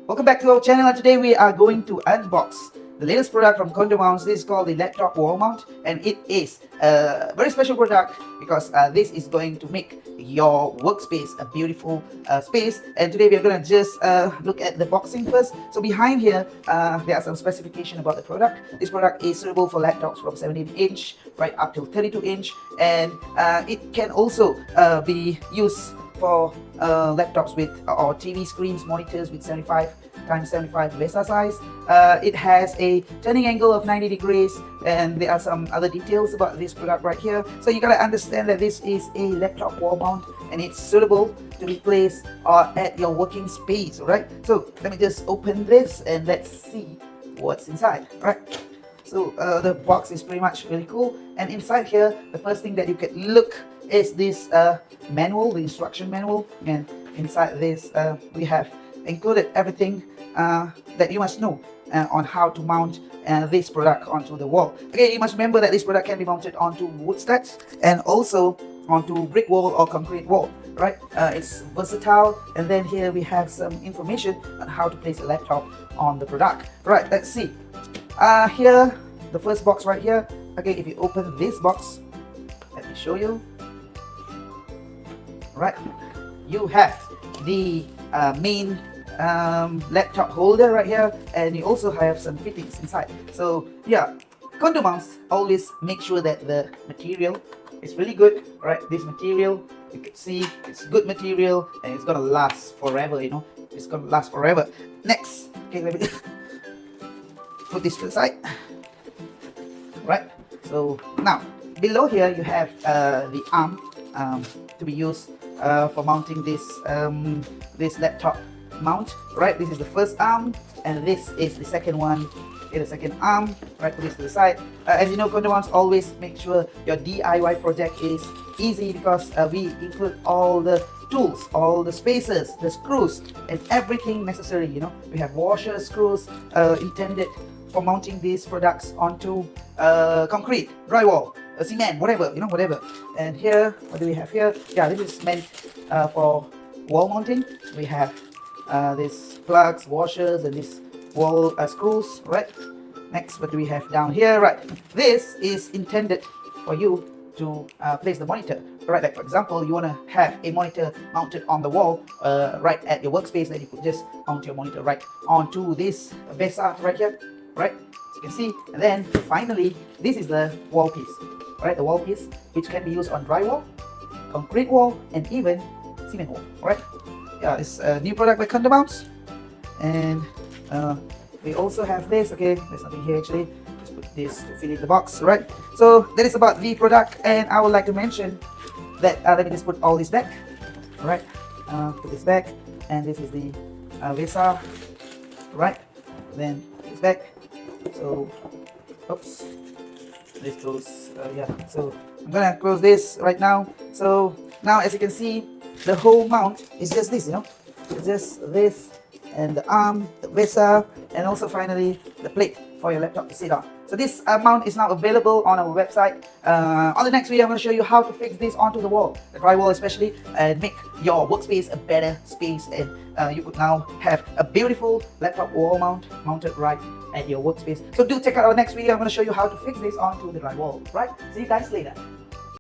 Welcome back to our channel, and today we are going to unbox the latest product from CondoMounts. This is called the laptop wall mount, and it is a very special product because this is going to make your workspace a beautiful space. And today we are going to just look at the boxing first. So behind here there are some specification about the product. This product is suitable for laptops from 17-inch right up till 32-inch, and it can also be used for laptops with or TV screens, monitors with 75x75 VESA size. It has a turning angle of 90 degrees, and there are some other details about this product right here. So you gotta understand that this is a laptop wall mount, and it's suitable to be placed at your working space. Alright, so let me just open this and let's see what's inside. Alright, so the box is pretty much really cool, and inside here the first thing that you can look is this manual, the instruction manual. And inside this we have included everything that you must know on how to mount this product onto the wall. Okay, you must remember that this product can be mounted onto wood studs and also onto brick wall or concrete wall, right? It's versatile. And then here we have some information on how to place a laptop on the product. Right, let's see. Here, the first box right here. Okay, if you open this box, let me show you. Right, you have the main laptop holder right here, and you also have some fittings inside. So yeah, CondoMounts always make sure that the material is really good. Right, this material, you can see it's good material and it's gonna last forever. You know, it's gonna last forever. Next, okay, let me put this to the side. Right, so now below here you have the arm to be used for mounting this this laptop mount. Right, this is the first arm, and this is the second one. Okay, the second arm. Right, put this to the side. As you know, CondoMounts always make sure your DIY project is easy because we include all the tools, all the spacers, the screws, and everything necessary. You know, we have washers, screws intended for mounting these products onto concrete, drywall, cement, whatever, you know, whatever. And here, what do we have here? Yeah, this is meant for wall mounting. We have these plugs, washers, and these wall screws. Right, next, what do we have down here? Right, this is intended for you to place the monitor. Right, like for example, you want to have a monitor mounted on the wall right at your workspace, then you could just mount your monitor right onto this VESA right here. Right, as you can see. And then finally, this is the wall piece. Right, the wall piece which can be used on drywall, concrete wall, and even cement wall. Right, yeah, it's a new product by CondoMounts. And we also have this. Okay, there's nothing here actually. Just put this to fill in the box. Right, so that is about the product, and I would like to mention that let me just put all this back. Right, put this back, and this is the VESA. Right, then this back. So, oops, this goes, yeah, so I'm gonna close this right now. So now, as you can see, the whole mount is just this, you know, it's just this, and the arm, the VESA, and also finally the plate for your laptop to sit on. So this mount is now available on our website. On the next video, I'm going to show you how to fix this onto the wall, the drywall especially, and make your workspace a better space. And you could now have a beautiful laptop wall mount mounted right at your workspace. So do check out our next video. I'm going to show you how to fix this onto the drywall. Right? See you guys later.